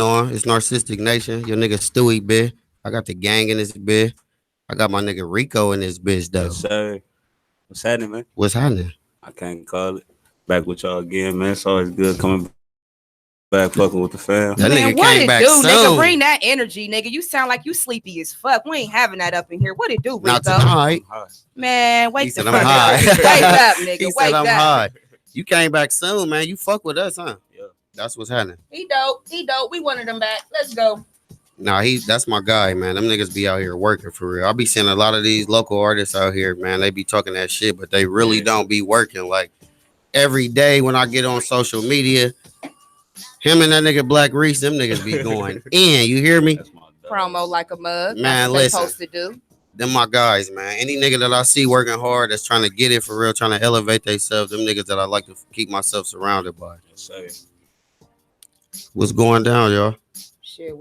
on? It's Narcistic Nation. Your nigga Stewie, bitch. I got the gang in this bitch. I got my nigga Rico in this bitch, Yes, though. sir. What's happening, man? What's happening? I can't call it. Back with y'all again, man. It's always good coming back, fucking with the fam. That Man, nigga what came it back do, nigga? Bring soon. that energy, nigga. You sound like you sleepy as fuck. We ain't having that up in here. What it do, Not Rico? tonight. Man, He wake the said I'm fuck high. up. Wake up, nigga. He said Wake I'm up. high. You came back soon, man. You fuck with us, huh? Yeah. That's what's happening. He dope. He dope. We wanted him back. Let's go. Nah, that's my guy, man. Them niggas be out here working for real. I be seeing a lot of these local artists out here, man. They be talking that shit, but they really don't be working. Like every day when I get on social media, him and that nigga Black Reese, them niggas be going in. You hear me? That's my dog. Promo like a mug. Man, That's what they listen. supposed to do. Them my guys, man. Any nigga that I see working hard, that's trying to get it for real, trying to elevate themselves, them niggas that I like to keep myself surrounded by. Yes, sir. What's going down, y'all? Shit,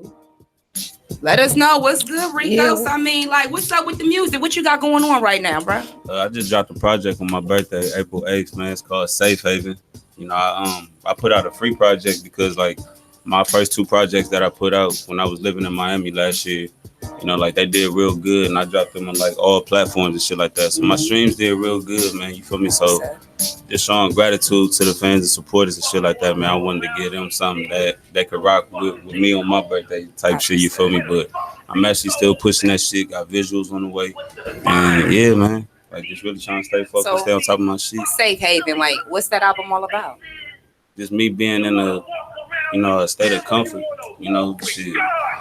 let us know what's good, Rico. Yeah. I mean, like, what's up with the music? What you got going on right now, bro? I just dropped a project on my birthday, April 8th, man. It's called Safe Haven. You know, I put out a free project because like my first two projects that I put out when I was living in Miami last year, you know, like they did real good, and I dropped them on like all platforms and shit like that. So my streams did real good, man. You feel me? So just showing gratitude to the fans and supporters and shit like that, man. I wanted to give them something that could rock with me on my birthday type shit. You feel me? But I'm actually still pushing that shit. Got visuals on the way, and yeah, man. Like just really trying to stay focused, stay on top of my shit. Safe Haven, like, what's that album all about? Just me being in a state of comfort, you know, shit.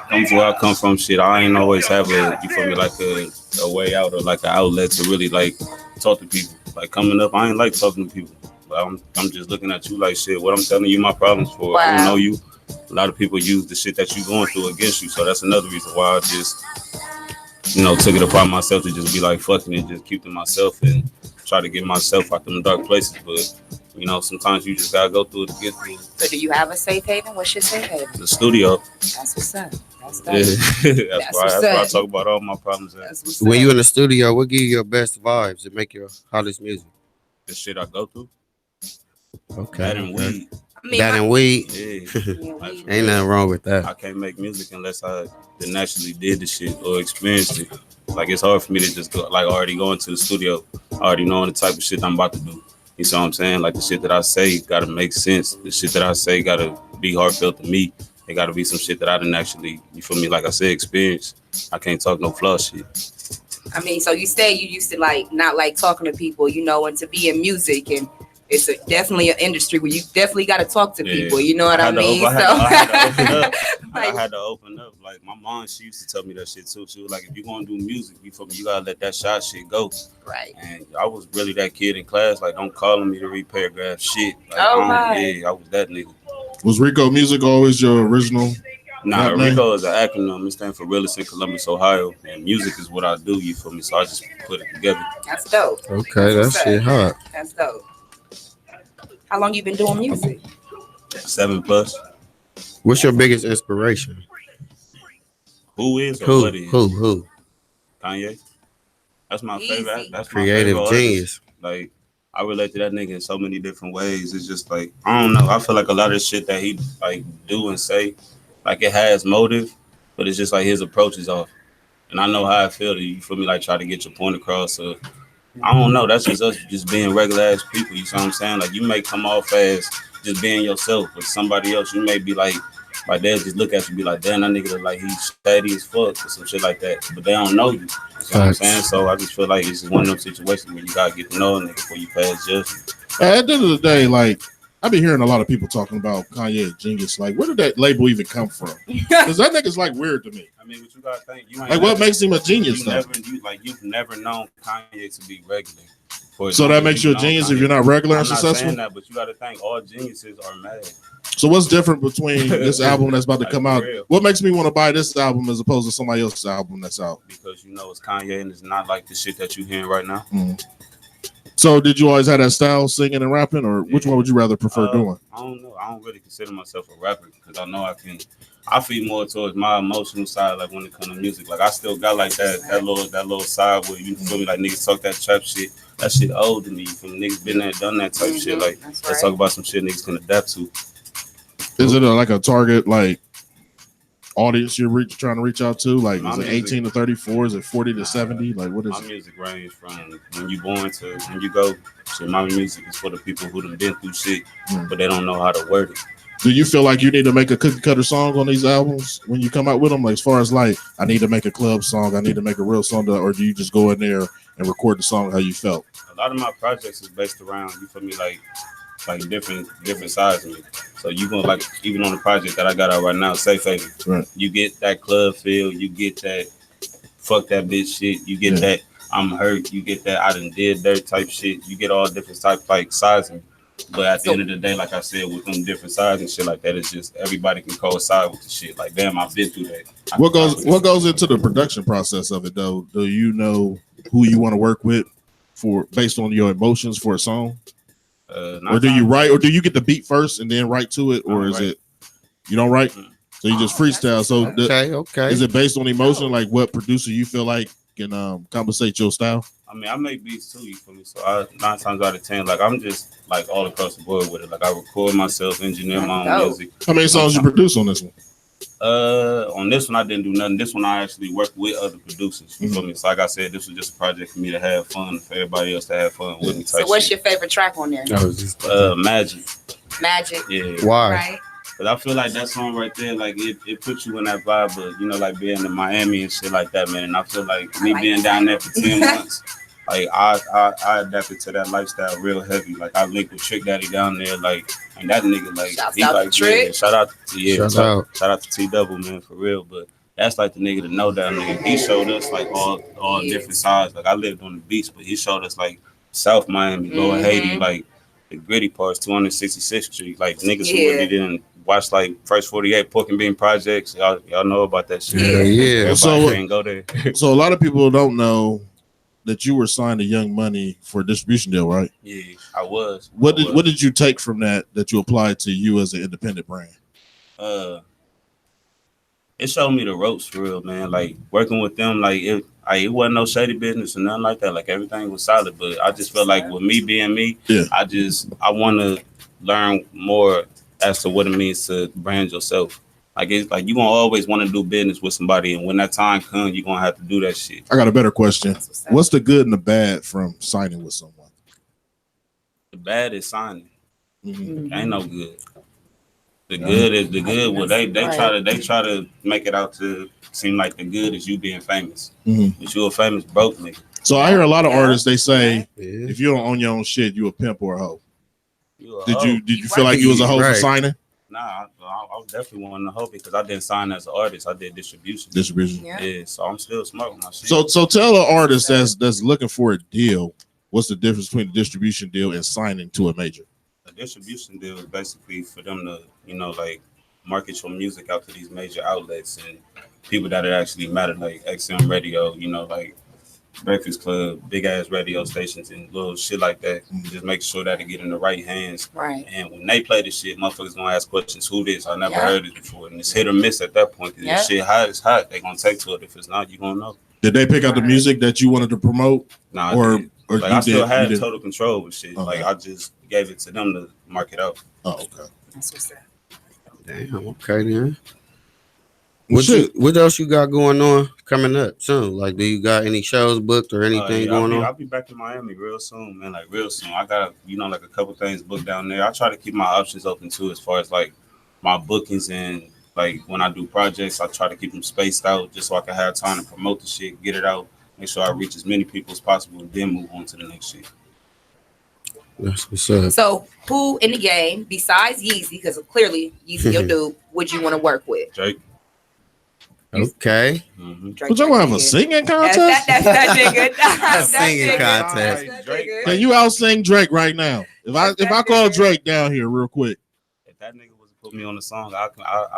Come from where I come from, shit. I ain't always have you feel me, like a way out or like an outlet to really like talk to people. Like coming up, I ain't like talking to people. But I'm just looking at you like shit. What I'm telling you, my problems for. Wow. I don't know you. A lot of people use the shit that you going through against you. So that's another reason why I just, took it upon myself to just be like fucking it, just keep to myself and try to get myself out them dark places. But sometimes you just gotta go through it to get through it. So do you have a safe haven? What's your safe haven? The studio. That's what's up. That's dope. Yeah. That's why I talk about all my problems. When you in the studio, what give you your best vibes and make your hottest music? The shit I go through. Okay. That and weed. That and weed. Yeah. Ain't nothing wrong with that. I can't make music unless I naturally did the shit or experienced it. Like it's hard for me to just go, like already go into the studio, already knowing the type of shit I'm about to do. You see what I'm saying? Like the shit that I say gotta make sense. The shit that I say gotta be heartfelt to me. It gotta be some shit that I didn't actually, you feel me? Like I said, experience. I can't talk no flaw shit. I mean, so you say you used to like not like talking to people, and to be in music, and it's definitely an industry where you definitely got to talk to people. You know what I mean? I had to open up. Like my mom, she used to tell me that shit too. She was like, if you're gonna do music, you feel me? You gotta let that shot shit go. Right. And I was really that kid in class. Like, don't call on me to read paragraph shit. Like, I was that nigga. Was Rico Music always your original? Nah, Rico is an acronym. It stands for Realist in Columbus, Ohio. And music is what I do, you feel me? So I just put it together. That's dope. Okay, that shit hot. That's dope. How long you been doing music? 7+. What's your biggest inspiration? Who is or what is? Who? Kanye. That's my favorite. That's creative my favorite genius. Artist. Like, I relate to that nigga in so many different ways. It's just like, I don't know. I feel like a lot of shit that he like do and say, like it has motive, but it's just like his approach is off. And I know how I feel. You feel me? Like try to get your point across. So I don't know. That's just us just being regular ass people. You see what I'm saying? Like you may come off as just being yourself, but somebody else you may be like they'll just look at you and be like, damn, that nigga look like he's shady as fuck or some shit like that. But they don't know you. You see what I'm saying? So I just feel like it's just one of them situations where you gotta get to know a nigga before you pass judgment. At the end of the day, like I've been hearing a lot of people talking about Kanye genius. Like, where did that label even come from? Because that nigga's like weird to me. I mean, what you gotta think? You ain't like, what makes him a genius? You've never known Kanye to be regular. So that makes you a genius if you're not regular and successful. I'm not saying that, but you gotta think all geniuses are mad. So what's different between this album that's about to come out? What makes me want to buy this album as opposed to somebody else's album that's out? Because it's Kanye and it's not like the shit that you hearing right now. Mm. So did you always have that style, singing and rapping, or which one would you rather prefer doing? I don't know. I don't really consider myself a rapper because I know I feel more towards my emotional side, like when it comes to music. Like I still got like that little side where you feel me, like niggas talk that trap shit. That shit old to me. From niggas been there, done that type shit. Like let's talk about some shit niggas can adapt to. Is it like a target like audience you're trying to reach out to? Like, My is it music- 18 to 34? Is it 40 to 70? Like, what is My it? music range from when you born to when you go. So my music is for the people who done been through shit, but they don't know how to word it. Do you feel like you need to make a cookie cutter song on these albums when you come out with them? Like, as far as like, I need to make a club song, I need to make a real song, or do you just go in there and record the song how you felt? A lot of my projects is based around, you feel me, like different sides of me. So you gonna like even on the project that I got out right now, Safe Haven, Right. you get that club feel, you get that fuck that bitch shit, you get Yeah. that I'm hurt, you get that I done did dirt type shit, you get all different type like sides of me. But at the end of the day, like I said, with them different sides and shit like that, it's just everybody can coincide with the shit. Like, damn, I've been through that. What goes into the production process of it though? Do you know who you want to work with for based on your emotions for a song? Or do you write, or do you get the beat first and then write to it, or is it you don't write? So you just freestyle. So Okay. is it based on emotion? Like what producer you feel like can compensate your style? I mean, I make beats too, you feel me? So 9 times out of 10, like I'm just like all across the board with it. Like I record myself, engineer my own music. How many songs you produce on this one? On this one I didn't do nothing. This one I actually worked with other producers. You feel me? So like I said, this was just a project for me to have fun, for everybody else to have fun with me. So what's your favorite track on there? Magic. Magic. Yeah. Why? Right. Cause I feel like that song right there, like it puts you in that vibe of, you know, like being in Miami and shit like that, man. And I feel like me being down there for 10 months, like I adapted to that lifestyle real heavy. Like I linked with Trick Daddy down there, like, and that nigga, like, Shouts out to Trick. Yeah, shout out to T Double, man, for real. But that's like the nigga to know that nigga. He showed us like all different sides. Like I lived on the beach, but he showed us like South Miami, Lower Haiti, like the gritty parts, 266th Street, like niggas who really didn't watch like First 48 Pork and Bean Projects. Y'all know about that shit. Yeah. So can't go there. So a lot of people don't know that you were signed to Young Money for a distribution deal, right? Yeah, I was. What did you take from that you applied to you as an independent brand? It showed me the ropes for real, man. Like working with them, like it wasn't no shady business or nothing like that. Like everything was solid, but I just felt like with me being me, I want to learn more as to what it means to brand yourself. Like it's like you gonna always want to do business with somebody, and when that time comes, you're gonna have to do that shit. I got a better question. What's the good and the bad from signing with someone? The bad is signing. Ain't no good. The good is the good. Well, they try to make it out to seem like the good is you being famous. But you a famous broke nigga. So I hear a lot of artists, they say if you don't own your own shit, you a pimp or a hoe. Did you feel like you was a hoe for signing? Nah, I definitely wanted to hoe because I didn't sign as an artist. I did distribution. Yeah, so I'm still smart with my shit. So tell an artist that's looking for a deal, what's the difference between a distribution deal and signing to a major? A distribution deal is basically for them to, you know, like market your music out to these major outlets and people that it actually matter, like XM Radio, you know, like Breakfast Club, big ass radio stations and little shit like that. Just make sure that it get in the right hands. Right. And when they play the shit, motherfuckers gonna ask questions, who this? I never heard it before. And it's hit or miss at that point. If shit hot is hot, they gonna take to it. If it's not, you gonna know. Did they pick out the music that you wanted to promote? Nah, or like I still had total control with shit. Like I just gave it to them to mark it out. Oh, okay. That's what's up. Damn, okay then. What else you got going on coming up soon? Like, do you got any shows booked or anything going on? I'll be back in Miami real soon, man. Like real soon. I got, you know, like a couple things booked down there. I try to keep my options open too, as far as like my bookings and like when I do projects, I try to keep them spaced out just so I can have time to promote the shit, get it out, make sure I reach as many people as possible, and then move on to the next shit. That's what's up. So, who in the game besides Yeezy, because clearly Yeezy your dude, would you want to work with? Drake. Okay. Drake, Would y'all have a singing contest? That's that nigga. That's singing that contest. nigga. Drake. Can you out sing Drake right now? If I call Drake down here real quick. If that nigga was to put me on the song, I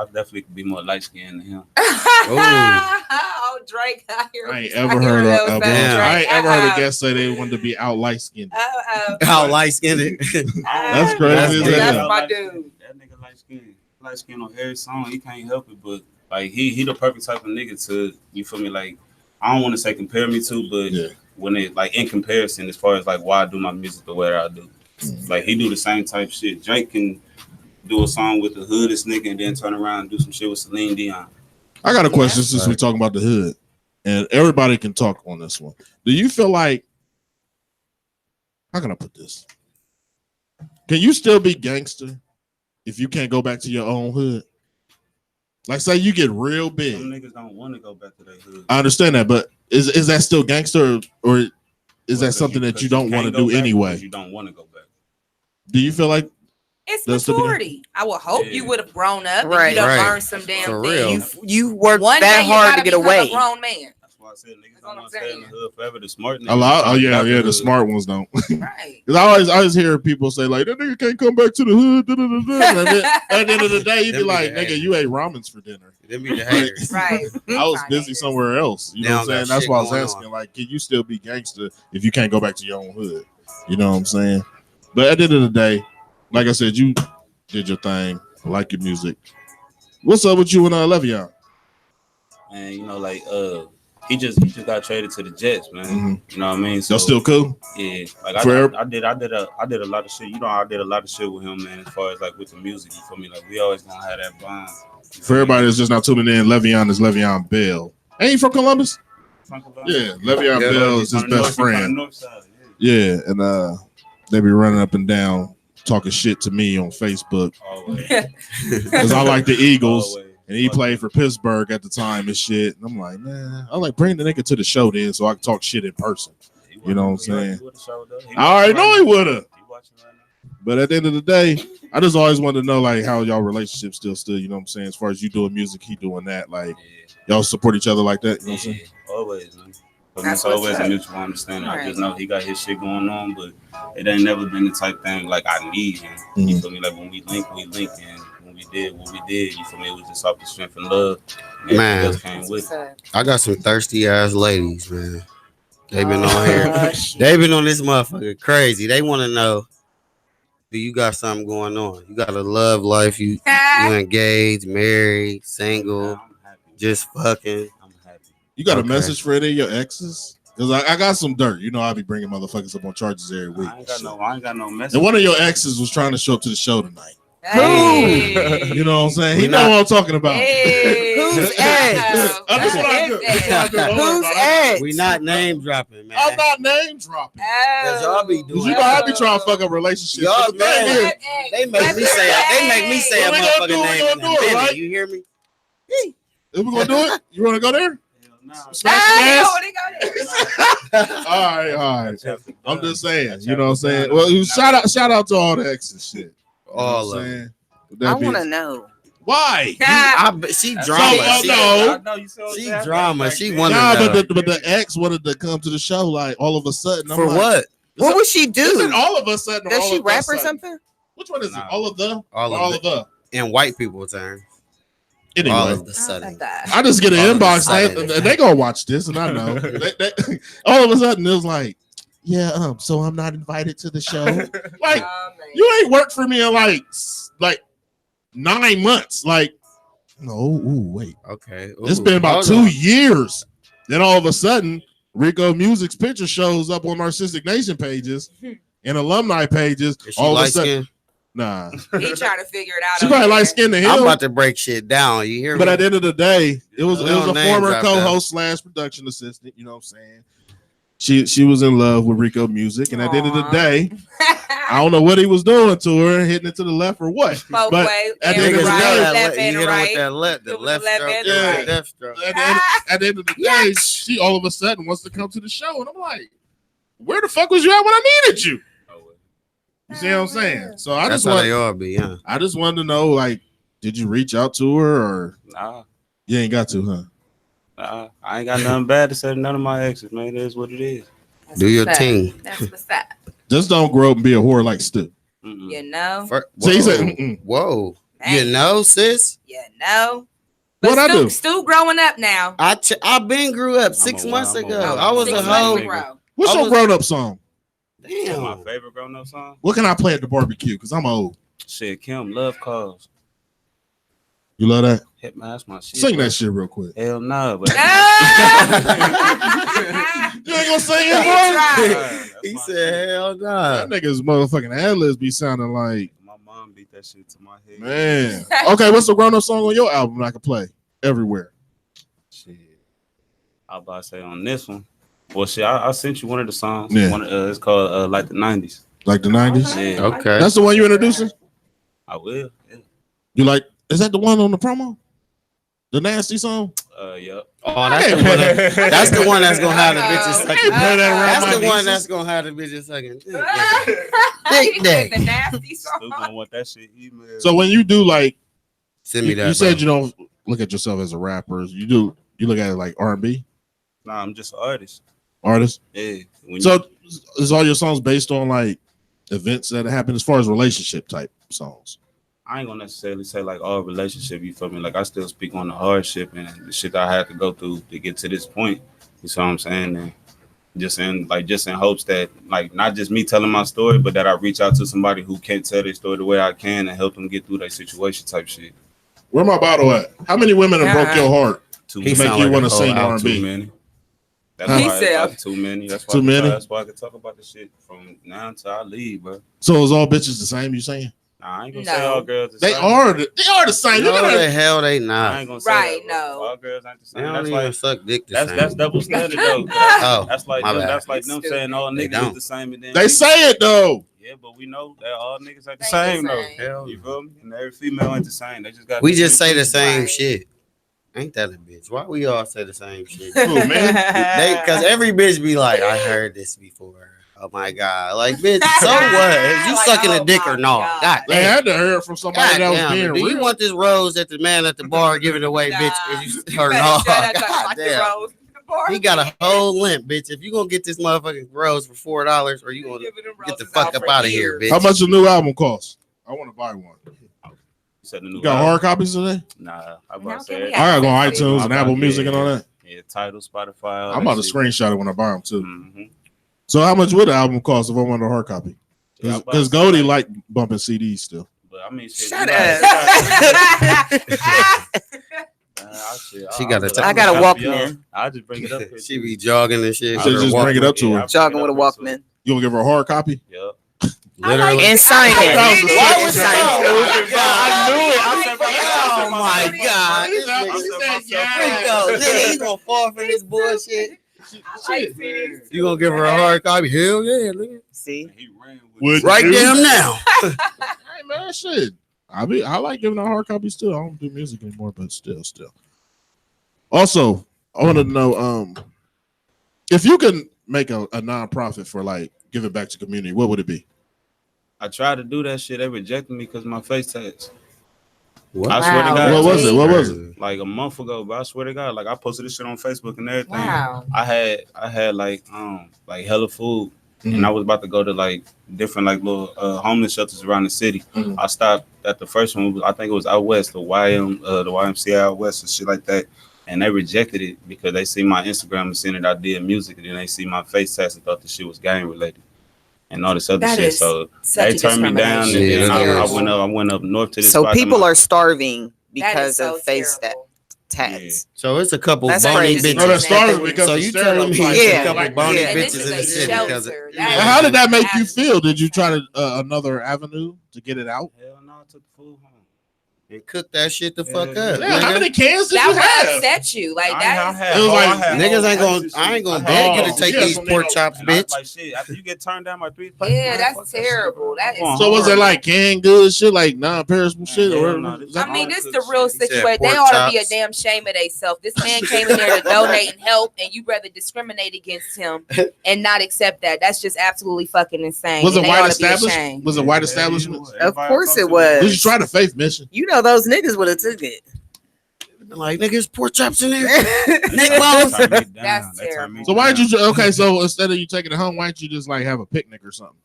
definitely could be more light skinned than him. Oh, Drake! I ain't ever heard a guest say they wanted to be out light skinned. Out light skinned. That's crazy. That's my dude. That nigga light skin on every song. He can't help it, but like he the perfect type of nigga to, you feel me? Like I don't want to say compare me to, but when it like in comparison, as far as like why I do my music the way I do, like he do the same type shit. Drake can do a song with the hoodest nigga and then turn around and do some shit with Celine Dion. I got a question since we're talking about the hood, and everybody can talk on this one. Do you feel like, how can I put this? Can you still be gangster if you can't go back to your own hood? Like, say you get real big. Some niggas don't want to go back to their hood. I understand that, but is that still gangster, or is that something that you don't want to do anyway? You don't want to go back. Do you feel like it's maturity? I would hope you would have grown up. Right. And you done learned some damn things. You worked that hard to get away. A grown man. That's why I said niggas don't want to stay in the hood forever. The smart niggas. A lot. Oh yeah, the smart ones don't. Right. Because I always hear people say like, that nigga can't come back to the hood. Da, da, da, da. At the end of the day, you be like, nigga, you ate ramens for dinner. Them be the haters. Right. I was busy somewhere else. You know what I'm saying? That's why I was asking. Like, can you still be gangster if you can't go back to your own hood? You know what I'm saying? But at the end of the day, like I said, you did your thing. I like your music. What's up with you and Le'Veon? Man, you know, like he just got traded to the Jets, man. Mm-hmm. You know what I mean? So y'all still cool? Yeah. Like I did a lot of shit. You know, I did a lot of shit with him, man, as far as like with the music, you feel me? Like we always gonna have that bond. For everybody that's just not tuning in, Le'Veon is Le'Veon Bell. Ain't he from Columbus? Yeah, Le'Veon Bell is his best friend. Yeah, and they be running up and down talking shit to me on Facebook because I like the Eagles and he played for Pittsburgh at the time and shit. And I'm like, man, I like bring the nigga to the show then so I can talk shit in person. You know what I'm saying? I already know he would have. But at the end of the day, I just always wanted to know like how y'all relationship still stood. You know what I'm saying? As far as you doing music, he doing that. Like y'all support each other like that. You know what I'm saying? Always, man. It's always a mutual understanding. Right. I just know he got his shit going on, but it ain't never been the type thing like I need him. Mm-hmm. You feel me? Like when we link, and when we did what we did, you feel me? It was just off the strength and love. And man, came with it. I got some thirsty ass ladies, man. They been on here. They been on this motherfucker crazy. They want to know, do you got something going on? You got a love life? You engaged, married, single, just fucking? You got a message for any of your exes? Because I got some dirt. You know, I be bringing motherfuckers up on charges every week. I ain't got no message. And one of your exes was trying to show up to the show tonight. Hey. You know what I'm saying? He know what I'm talking about. Hey. Who's ex? That's what I do. Who's ex? We not name dropping, man. I'm not name dropping. Cause y'all be doing. You know I be trying to fuck up relationships. Y'all man, they make me say a motherfucking name. Right? You hear me? If we gonna do it, you want to go there? Smash all right. I'm just saying, you know what I'm saying? Well, shout out to all the exes shit. All of them. I want to know. Why? She drama. She drama. She wanted to but the ex wanted to come to the show like all of a sudden. For what? What would she do? All of a sudden. Does she rap or something? Which one is it? All of the? In white people terms. Anyway, all of the sudden. I just get an inbox. They gonna watch this, and I know. All of a sudden, it was like, yeah, so I'm not invited to the show. Like, you ain't worked for me in like 9 months. Like, no, wait. Okay. It's been about 2 years. Then all of a sudden, Rico Music's picture shows up on Narcistic Nation pages and alumni pages. All of a sudden. Nah. He trying to figure it out. She probably light skinned to him. I'm about to break shit down. You hear me? But at the end of the day, it was a former co-host / production assistant. You know what I'm saying? She was in love with Rico Music, and at the end of the day, I don't know what he was doing to her, hitting it to the left or what. Both but ways, at the end of the day, left and right. The left stroke, yeah. left stroke. At the end of the day, she all of a sudden wants to come to the show, and I'm like, where the fuck was you at when I needed you? You see what I'm saying? So That's how they all be, yeah. I just wanted to know, like, did you reach out to her or nah? You ain't got to, huh? Nah, I ain't got nothing bad to say to none of my exes, man. It is what it is. Do your thing. That's what's up. Just don't grow up and be a whore like Stu. You know? So he said, whoa. You know, sis? You know? What I do? Stu growing up now. I been grew up 6 months ago. I was a hoe. What's your grown-up song? Damn. My favorite grown-up song? What can I play at the barbecue? Because I'm old. Shit, Kim, Love Calls. You love that? Hit my, that's my shit. Sing that shit real quick. Hell no. But you ain't gonna sing it, boy? He said, hell no. That nigga's motherfucking ad-libs be sounding like. My mom beat that shit to my head. Man. Okay, what's the grown-up song on your album that I can play everywhere? I was about to say on this one. Well, shit, I sent you one of the songs. Yeah. It's called like the 90s. Like the 90s? Yeah. Okay. That's the one you introducing? I will. Yeah. You like, is that the one on the promo? The nasty song? Yep. Oh, that's the one. That's the one that's gonna have the bitches sucking. play that around That's my the one nieces. that's gonna have the bitches sucking. Big dick. The nasty Still song. gonna want that shit email. So when you do like, Send me that. you said bro. you don't look at yourself as a rapper. You look at it like R&B Nah, I'm just an artist. artist. Yeah. When So is all your songs based on like events that happen as far as relationship type songs? I ain't gonna necessarily say like all relationship, you feel me? Like I still speak on the hardship and the shit that I had to go through to get to this point. You see what I'm saying? And just in hopes that like not just me telling my story, but that I reach out to somebody who can't tell their story the way I can and help them get through their situation type shit. Where my bottle at? How many women have broke your heart Too He to many. make sound you like want a to whole sing album. Too R&B? many. That's He why said- it's too many. That's why Too many? That's why I can talk about the shit from now until I leave, bro. So is all bitches the same? You saying Nah, I ain't gonna No. say all girls the they same. are? They are the same. Look No, at the that. hell they I not. ain't gonna say Right, that, bro. no. All girls ain't the They same. don't That's even like suck dick the that's same. double standard though. Oh, That's like my them, bad. that's like them saying all They niggas don't. is the same and then They niggas- say it though. Yeah, but we know that all niggas ain't the They same the though. same. Hell You no. feel me? And every female ain't the same. They just got We just say the different same Right. shit. Ain't that a bitch? Why we all say the same shit? Oh, man. Because every bitch be like, I heard this before. Oh my god, like bitch. So what? Is you Like, sucking oh a dick my or not? God. God They damn. had to hear it from somebody God that was damn. being Do you real. want this rose that the man at the bar giving away, bitch? Nah. Is you You or better not? shut up, talk God about the damn. rose in the bar. He got a whole limp, bitch. If you gonna get this motherfucking rose for $4, or you gonna Giving them get the roses fuck out up for out of here, years. bitch? How much a new album cost? I want to buy one. You said the new You got album? hard copies today? Nah, I How about to can say we it. have I gotta go on access to iTunes it? and Apple Music and all that. Yeah, Tidal, Spotify. all I'm that about to shit. screenshot it when I buy them too. Mhm. So how much would the album cost if I want a hard copy? Yeah, I'm about Because to say, Goldie like bumping CDs still. But I mean, shit. Shut you up. She got a- I got a Walkman. I'll just bring it up. She be jogging and shit. You should just bring it up to her. Jogging with a Walkman. You gonna give her a hard copy? Yep. Literally. And sign it. Why would Sign you- it. I knew it. Oh my god. This nigga Rico, nigga, he gonna fall for this bullshit. You gonna give her a hard copy? Hell yeah, nigga. See? He ran with Would Right you? damn now. Hey man, shit. I like giving out hard copies still. I don't do music anymore, but still. Also, I want to know if you can make a non-profit for like giving back to community, what would it be? I tried to do that shit. They rejected me because of my face tats. What? I swear to Wow. God. What was it? What was it? Like a month ago, but I swear to God, like I posted this shit on Facebook and everything. Wow. I had like hella food, and I was about to go to like different like little homeless shelters around the city. Mhm. I stopped at the first one. I think it was out west, the YMCA out west and shit like that. And they rejected it because they see my Instagram and seen that I did music, and then they see my face tats and thought the shit was gang related and all this other That shit. is So such they a turned me down, and discrimination. then Yeah, I went up north to this. So spot people that my- are starving That is because so of face terrible. tats. So it's a couple That's bony crazy. bitches. No, that's starving because So of you telling me stereotypes. it's Yeah, a couple Like, bony yeah. And this bitches is in a the city because of, shelter. And That how is did that make you absolutely feel? Did you try sad. to another avenue to get it out? Hell no, I took the food home. and cook that shit the fuck Yeah. up. Yeah, how nigga. many cans did That you would have? upset you. Like I that had- It was I like- had Niggas whole ain't gonna. plates I ain't and gonna shit. beg you to Oh, take yeah, these some pork niggas- chops, And I was bitch. like, shit, after you get turned down by 3 is. plates, Yeah, man, that's fuck that shit, terrible. bro. That is Come on, So was it horrible. like canned goods shit, like non-perishable shit, hell or no, whatever? this- I mean, this Home the cooked real shit. He said situation. They pork ought to be a chops. damn shame of themselves. This man came in there to donate and help, and you rather discriminate against him and not accept that. That's just absolutely fucking insane. Was it and they white ought to be established? ashamed. Was it white establishment? Of course it was. Did you try the faith mission? You know those niggas would have took it. Like niggas, pork chops in there. Neck Neck bones. bones. That's terrible. So why did you? Okay, so instead of you taking it home, why don't you just like have a picnic or something?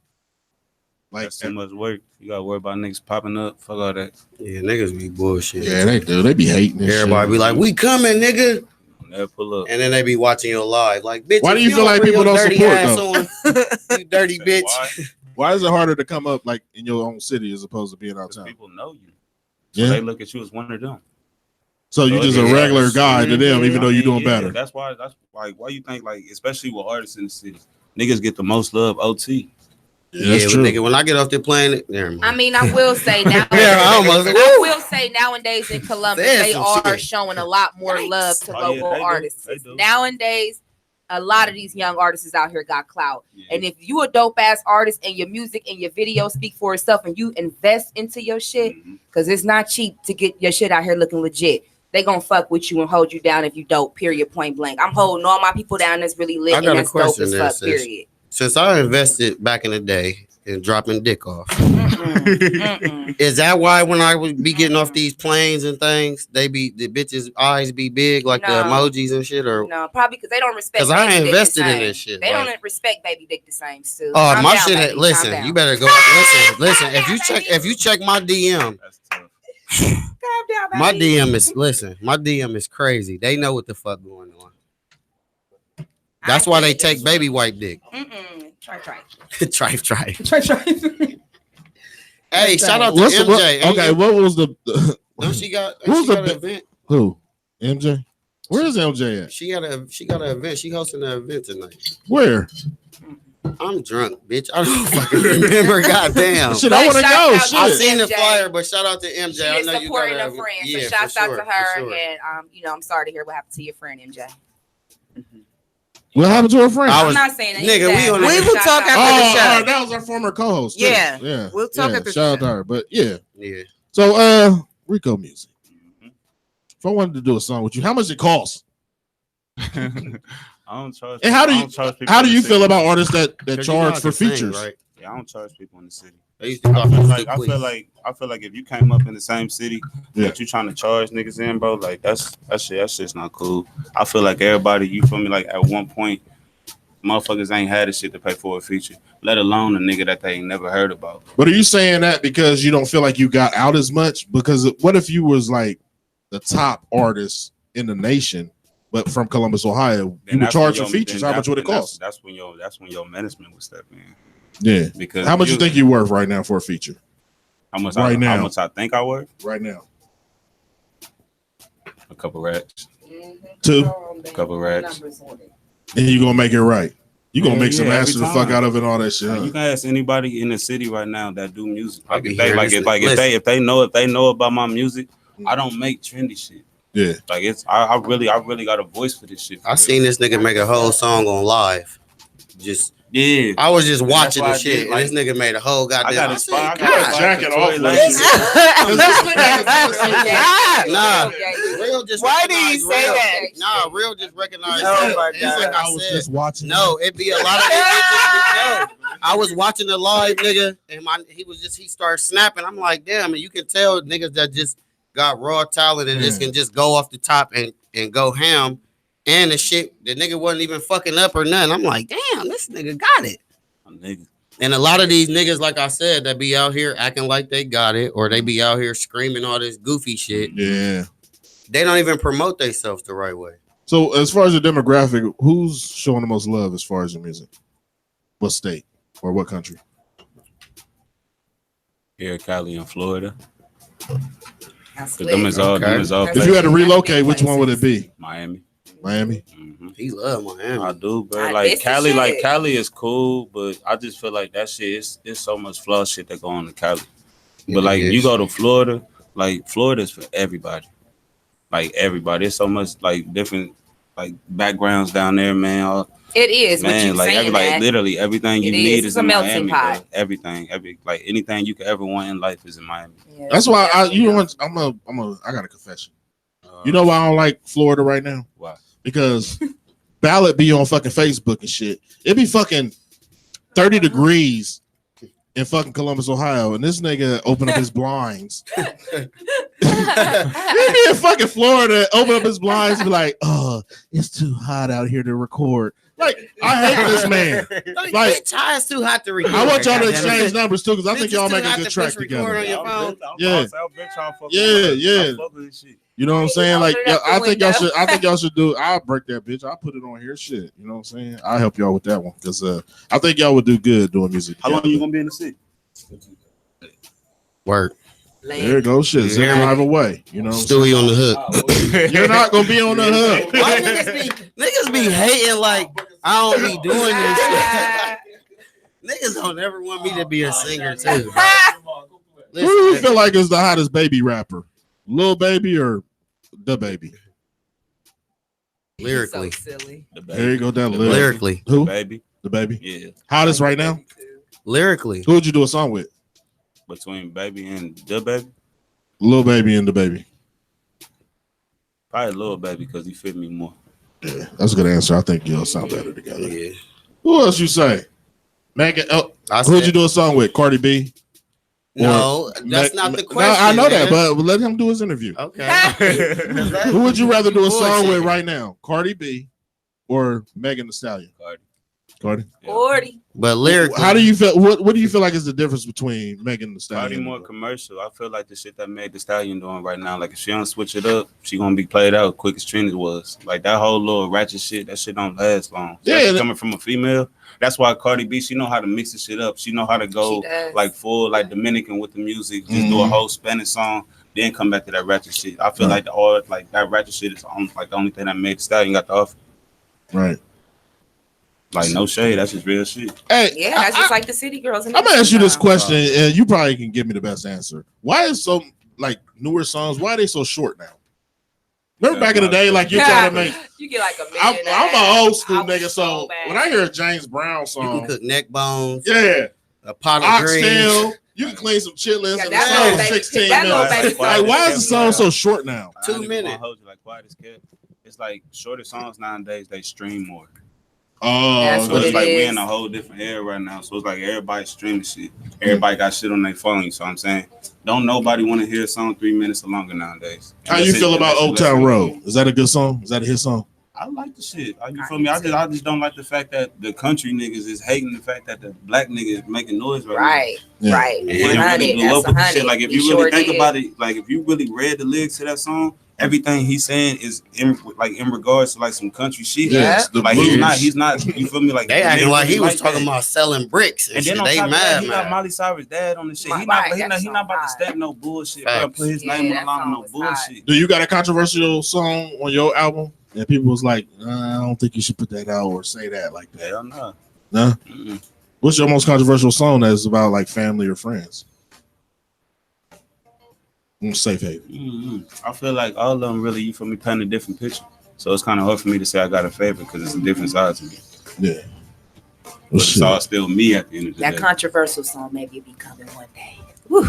Like, That's too much work. You gotta worry about niggas popping up. Fuck all that. Yeah, niggas be bullshit. yeah, they do. They be hating this Everybody shit. be like, "We coming, nigga," Never pull up. and then they be watching your live. Like, bitch, Why if do you feel don't like bring people your don't dirty support, ass though? on, you dirty bitch. Why? Why is it harder to come up like in your own city as opposed to being out Because town? people know you. So Yeah. they look at you as one of them. So you So just it a is. regular guy to them, even I though you're mean, doing yeah, better. That's why like why you think like especially with artists in the city, niggas get the most love OT. Yeah, nigga, when I get off the plane, I mean, I will say now. I will say nowadays in Columbus, they are showing a lot more love to local artists. Nowadays, a lot of these young artists out here got clout. Yeah. And if you a dope ass artist and your music and your video speak for itself and you invest into your shit, because it's not cheap to get your shit out here looking legit. They gonna fuck with you and hold you down if you dope, period, point blank. I'm holding all my people down that's really lit and that's dope as fuck, period. Since I invested back in the day in dropping dick off, is that why when I would be getting off these planes and things, the bitches' eyes be big like the emojis and shit? Or no, probably because they don't respect. Because I invested in this shit. They don't respect baby dick the same too. Oh, my shit! Baby, listen, you better go. Listen. If you check my DM. My DM is crazy. They know what the fuck going on. That's why they take baby wipe dick. Try. Hey, shout out to MJ. Okay, what was the? She got an event. Who? MJ? Where is MJ at? She got an event. She hosting an event tonight. Where? I'm drunk, bitch. I don't fucking remember. Goddamn. Shit, I want to know. I've seen the flyer, but shout out to MJ. She is supporting a friend. Yeah, so shouts out to her. And I'm sorry to hear what happened to your friend MJ. What happened to her friend? I'm not saying that. Nigga, we will talk after the show. That was our former co-host. Yeah. We'll talk after the show. Shout out to her. But yeah. So Rico music. If I wanted to do a song with you, how much it costs? I don't charge. And how do you feel about artists that charge for features? Right? Yeah, I don't charge people in the city. I feel like if you came up in the same city that you trying to charge niggas in, bro, like that's shit's not cool. I feel like everybody, you feel me, like at one point, motherfuckers ain't had the shit to pay for a feature, let alone a nigga that they ain't never heard about. But are you saying that because you don't feel like you got out as much? Because what if you was like the top artist in the nation, but from Columbus, Ohio, you would charge for features? How much would it cost? That's when your management would step in. Yeah, because how much you think you worth right now for a feature? How much I think I worth right now? A couple racks. A couple racks. And you gonna make it right. You gonna make some ass the fuck out of it, and all that shit. Huh? You can ask anybody in the city right now that do music. If they know about my music, I don't make trendy shit. Yeah, like I really got a voice for this shit. I seen this nigga make a whole song on live. I was just watching the shit, and this nigga made a whole goddamn. I got his jacket off. Nah, real just. Why do you say that? Nah, real just recognized. Oh my God. Like I was just watching. No, it'd be a lot of niggas. I was watching the live nigga, and he started snapping. I'm like, damn, and you can tell niggas that just got raw talent and just can just go off the top and go ham. And the nigga wasn't even fucking up or nothing. I'm like, damn, this nigga got it. And a lot of these niggas, like I said, that be out here acting like they got it, or they be out here screaming all this goofy shit. Yeah. They don't even promote themselves the right way. So as far as the demographic, who's showing the most love as far as your music? What state or what country? Here, Cali and Florida. Them is all if you had to relocate, which one would it be? Miami. Mm-hmm. He love Miami. I do, bro. Like Cali is cool, but I just feel like that shit is so much flaw shit that go on in Cali. But like you go to Florida, like Florida's for everybody. Like everybody. There's so much like different like backgrounds down there, man. It is, man. Like literally everything you need is in melting Miami. pot. Bro. Everything, anything you could ever want in life is in Miami. Yeah, that's why I got a confession. You know why I don't like Florida right now? Why? Because Ballot be on fucking Facebook and shit. It be fucking 30 degrees in fucking Columbus, Ohio, and this nigga open up his blinds. He be in fucking Florida, open up his blinds and be like, oh, it's too hot out here to record. Like, I hate this man. Like, it's too hot to record. I want y'all to exchange numbers too, because I think y'all make a good track together. Yeah. You know what I'm saying? Like, I think y'all should do. I'll break that bitch. I'll put it on here. Shit. You know what I'm saying? I'll help y'all with that one because I think y'all would do good doing music. How long you gonna be in the city? Work. There you go. Shit. Zero drive away. You know, Stewie on the hook. You're not gonna be on the hook. Why niggas be hating like I don't be doing this? Niggas don't ever want me to be a singer too. Who do you feel like is the hottest baby rapper? Lil Baby or the Baby? Lyrically. So silly. There you go, that Lyrically. Who? Baby. The Baby? Yeah. Hottest right now? Lyrically. Who would you do a song with? Between Baby and the Baby? Lil Baby and the Baby. Probably Lil Baby because he fit me more. Yeah, that's a good answer. I think you'll sound better together. Yeah. Who else you say? Megan. Oh, who would you do a song with? Cardi B? No, that's not the question. No, I know man. that, but let him do his interview. Okay. Who would you rather do a song with right now? Cardi B or Megan Thee Stallion? Cardi. Yeah. 40. But lyrically, How do you feel? What do you feel like is the difference between Megan Thee Stallion? Cardi more commercial. I feel like the shit that Meg Thee Stallion doing right now, like if she don't switch it up, she gonna be played out quick as Trina was. Like that whole little ratchet shit, that shit don't last long. Yeah, coming from a female. That's why Cardi B, she know how to mix the shit up. She know how to go like full like Dominican with the music, just do a whole Spanish song, then come back to that ratchet shit. I feel like that ratchet shit is like the only thing that Meg Thee Stallion got to offer. Right. Like no shade, that's just real shit. Hey, Yeah, that's just like the city girls. I'm gonna ask you this question, and you probably can give me the best answer. Why is some like newer songs? Why are they so short now? Remember back in the day, like you try to make. You get like a I'm million. an old school nigga, so so bad. when I hear a James Brown you song, can cook neck bones, yeah, a pot of oxtail, greens. you can clean some chitlins, Yeah, and that the song little is baby- 16 that little minutes. baby Like, why is the song so short now? 2 minutes. Like quiet as kept. It's like shorter songs nowadays. They stream more. Oh, That's So what it's it like we is. in a whole different era right now. So it's like everybody streaming shit. Everybody got shit on their phone. So I'm saying, don't nobody want to hear a song 3 minutes or longer nowadays. How you feel about Old Town Road? Is that a good song? Is that a hit song? I like the shit. You feel me? I just don't like the fact that the country niggas is hating the fact that the black niggas is making noise right Yeah. now. Right. And really 100. do That's up with the shit. 100. Like if We you really sure think did. about it, like if you really read the lyrics to that song, everything he's saying is in regards to like some country shit. Yes, the like blues. he's not. You feel me? Like They acting like he was talking that. about selling bricks and, And shit. then on They top of that, mad, he got man. Miley Cyrus' dad on the shit. He Right, not that's about to hard. step no bullshit. Facts. Bro, put his Yeah, name on that the line song no was bullshit. Do you got a controversial song on your album? And people was like, I don't think you should put that out or say that like that. Hell no. No? Mm-mm. What's your most controversial song that's about like family or friends? Safe haven. I feel like all of them really, you feel me, paint a different picture. So it's kind of hard for me to say I got a favorite because it's a different side to me. Yeah. But it's all still me at the end of the That day. controversial song maybe be coming one day.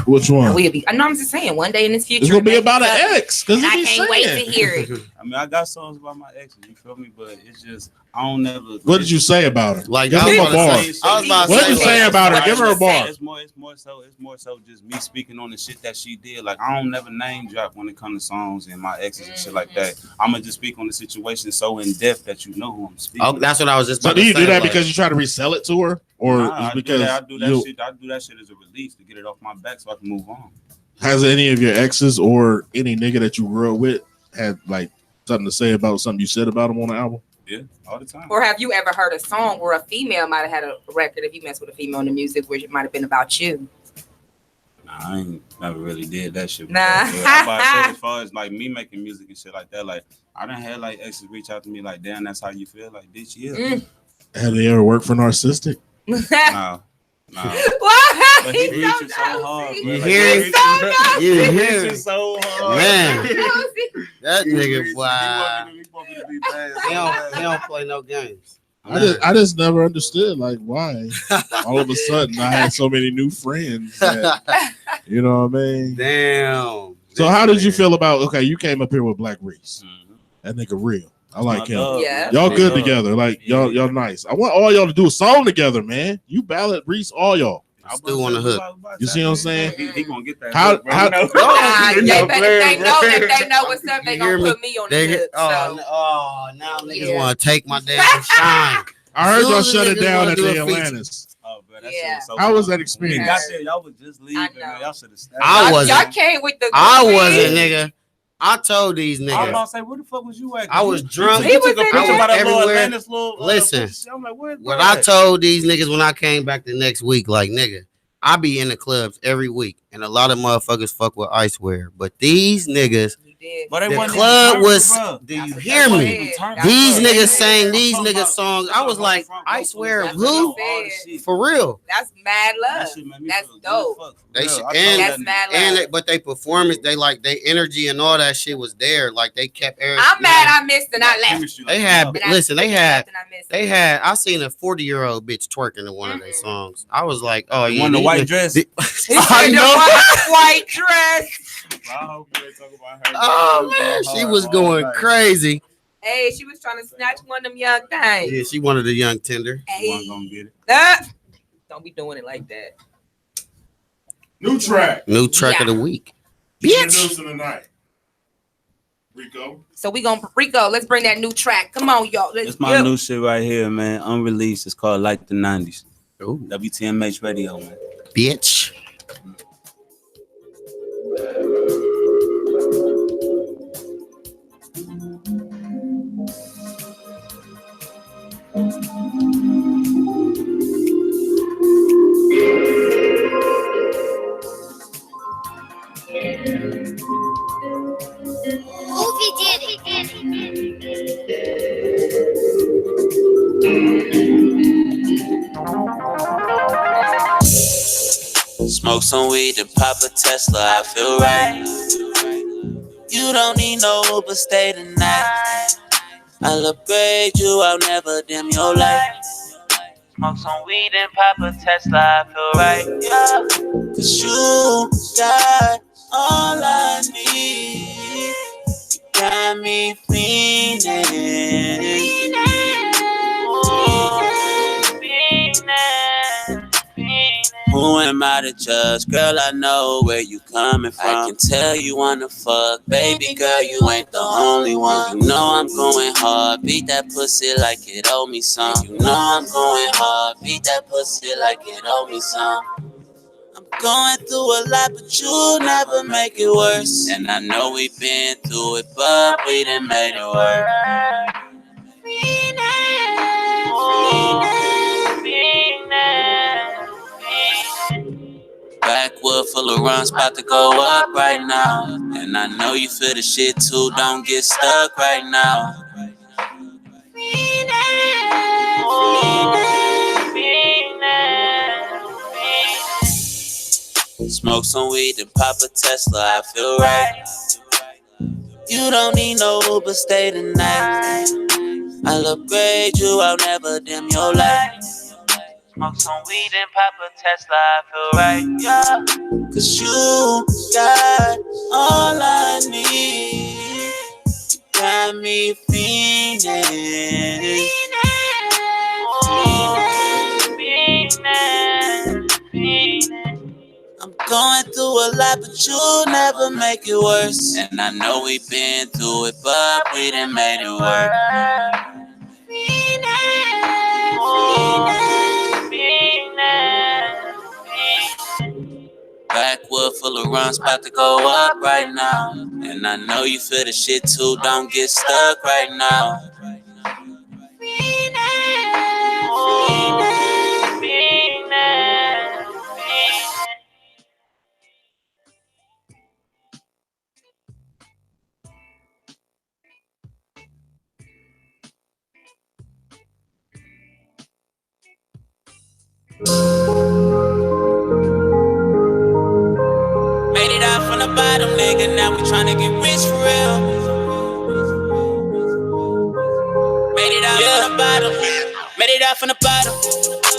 Which one? We'll be. I know. I'm just saying. One day in this future, It's gonna be maybe about an coming. ex because And I can't wait to hear it. I mean, I got songs about my exes, you feel me? But it's just, I don't never. What did you say about her? Like, Give I her was a about bar. to say- I was about to What did you say, say like, about her? Give her a bar. It's more so just me speaking on the shit that she did. Like I don't never name drop when it comes to songs and my exes and shit like that. I'ma just speak on the situation so in depth that you know who I'm speaking. Oh, that's what I was just So about do to you say. do that like, because you try to resell it to her, or Nah, it's because I do that shit as a release to get it off my back so I can move on. has any of your exes or any nigga that you grew up with had like something to say about something you said about him on the album? Yeah, all the time. Or have you ever heard a song where a female might have had a record if you mess with a female in the music where it might have been about you? Nah, I ain't never really did that shit. Nah. Before. I'm about to say, as far as like me making music and shit like that, like I done had like exes reach out to me like, damn, that's how you feel, like bitch, yeah. Have they ever worked for Narcistic? Nah. Why? But he He's reaching so so hard, nosy. bro. You Like, hear he it? reaching- You he hear reaching it? so hard. Man. Nosy. That He nigga, reaching- boy. he want me to be bad. He don't play no games. I just never understood like why all of a sudden I had so many new friends. That, you know what I mean? Damn. So how did you feel about? Okay, you came up here with Black Reese. Mhm. That nigga real. I like him. Yeah. Y'all good Love. together. Like y'all nice. I want all y'all to do a song together, man. You ballad Reese, all y'all. Still on the hook. You see what I'm saying? He gonna get that. How- hook, bro. how- You know? Nah, You they know, better- player, they bro. know if they know what's up, they You gonna hear me? put me on the They hook. now niggas Yeah. want to take my damn shine. I heard y'all Soon as shut it niggas down wanna at do the a feature. Atlantis. Oh, bro, that Yeah. shit was so How was fun. that experience? When we got there, y'all was just leaving, I know. man. Y'all should have stayed. I wasn't. Y'all came with the. I wasn't, nigga. I told these I was niggas. about to say, where the fuck was you at? I was You- drunk. You He took was a in picture there. by that little Everywhere. Atlantis little. Listen, picture. I'm like, where's What bro I at? told these niggas when I came back the next week, like, nigga, I be in the clubs every week, and a lot of motherfuckers fuck with Icewear, but these niggas did. But the club was. Do you hear me? These niggas sang these niggas songs. I was like, I swear, who? For real. That's mad love. That's dope. They should, that's mad love. But they performance, they like they energy and all that shit was there. Like they kept everything. I'm mad I missed and I left. They had listen, they had I seen a 40-year-old bitch twerking in one of their songs. I was like, oh, you want the white dress? I know. White dress. I hope you ain't talking about her. Oh man, she was going crazy. Hey, she was trying to snatch one of them young things. Yeah, she wanted a young tender. Hey. One gonna get it. Don't be doing it like that. New track of the week. Bitch. Tonight. Rico. So we gonna Rico. Let's bring that new track. Come on, y'all. It's my new shit right here, man. Unreleased. It's called Like the 90s. Ooh. WTMH Radio, man. Bitch. Smoke some weed and pop a Tesla, I feel right. You don't need no Uber, stay the night. I'll upgrade you, I'll never dim your light. Smoke some weed and pop a Tesla, I feel right, yeah. Cause you got all I need. You got me feeling. Who am I to judge? Girl, I know where you coming from. I can tell you wanna fuck. Baby girl, you ain't the only one. You know I'm going hard. Beat that pussy like it owe me some. You know I'm going hard. Beat that pussy like it owe me some. I'm going through a lot, but you never make it worse. And I know we've been through it, but we done made it work. Backwood full of runs, about to go up right now. And I know you feel the shit too, don't get stuck right now. Smoke some weed and pop a Tesla, I feel right. You don't need no Uber, stay the night. I'll upgrade you, I'll never dim your light. Smoke some weed and pop a Tesla, I feel right, yeah. Cause you got all I need. You got me feeling. I'm going through a lot, but you never make it worse. And I know we've been through it, but we done made it work. Backwood full of runs, about to go up right now. And I know you feel the shit too, don't get stuck right now. Made it out from the bottom, nigga, now we tryna get rich for real. Made it out from the bottom, made it out from the bottom.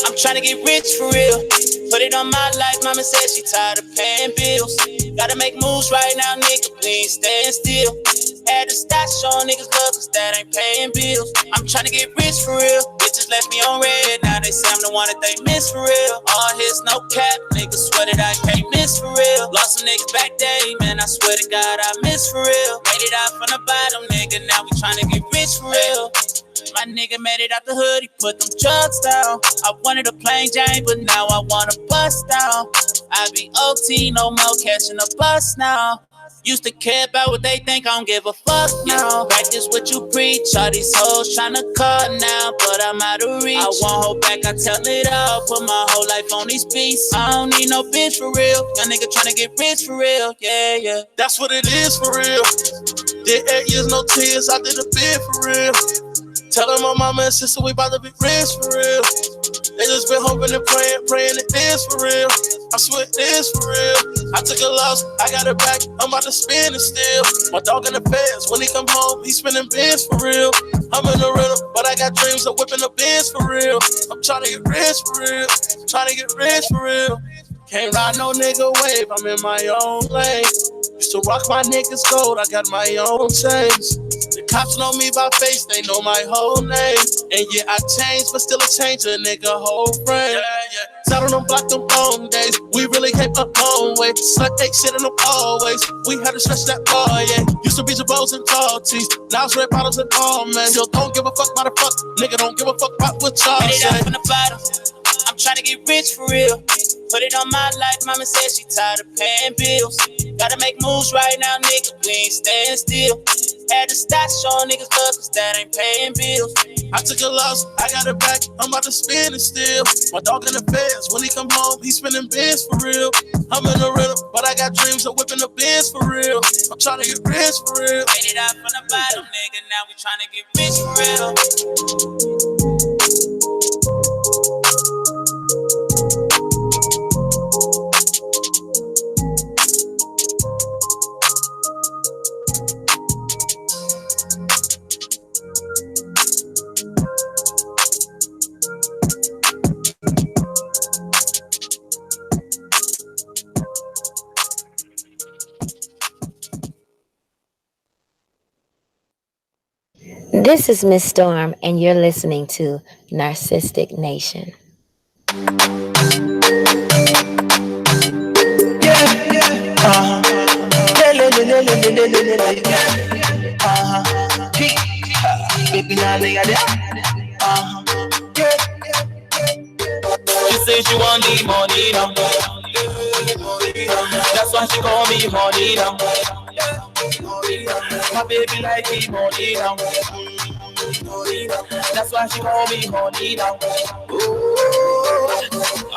I'm tryna get rich for real. Put it on my life, mama said she tired of paying bills. Gotta make moves right now, nigga, please stand still. Had to stop showing niggas love, cause that ain't paying bills. I'm tryna get rich for real. Bitches left me on red, now they say I'm the one that they miss for real. All hits, no cap, niggas swear that I can't miss for real. Lost some niggas back day, man, I swear to God I miss for real. Made it out from the bottom, nigga, now we tryna get rich for real. My nigga made it out the hood, he put them drugs down. I wanted a plain Jane, but now I want a bust down. I be OT, no more catching a bus now. Used to care about what they think, I don't give a fuck now. Practice what you preach, all these hoes tryna cut now, but I'm out of reach. I won't hold back, I tell it all, put my whole life on these beats. I don't need no bitch for real, young nigga tryna get rich for real, yeah, yeah. That's what it is for real. Did 8 years, no tears, I did a bid for real. Tell them my mama and sister we about to be rich for real. They just been hoping and praying it is for real. I swear it is for real. I took a loss, I got it back, I'm about to spin it still. My dog in the feds, when he come home, he spinning bins for real. I'm in the rhythm, but I got dreams of whipping the bins for real. I'm trying to get rich for real, trying to get rich for real. Can't ride no nigga wave, I'm in my own lane. Used to rock my niggas gold, I got my own chains. The cops know me by face, they know my whole name. And yeah, I changed, but still I change a nigga whole frame. Sat on them block them long days, we really came a long way. Slut take shit in them always, we had to stretch that bar, yeah. Used to be Jabos and tall tees, now it's red bottles and all, man. Still don't give a fuck about the fuck, nigga don't give a fuck about what y'all Made it say. up from the bottom, I'm tryna get rich for real. Put it on my life, mama said she tired of paying bills. Gotta make moves right now, nigga, we ain't staying still. Had to stop showing niggas love, cause that ain't paying bills. I took a loss, I got it back, I'm about to spin it still. My dog in the feds, when he come home, he spinning bins for real. I'm in the rhythm, but I got dreams of whipping the bins for real. I'm trying to get rich for real. Made it out from the bottom, nigga, now we tryna get rich for real. This is Miss Storm, and you're listening to Narcistic Nation. She say she want the money now. That's why she call me honey now. My baby like the money now. That's why she call me honey now.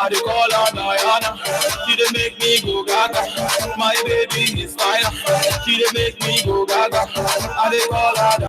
I dey call her Diana. She dey make me go gaga. My baby is fire. She dey make me go gaga. I dey call her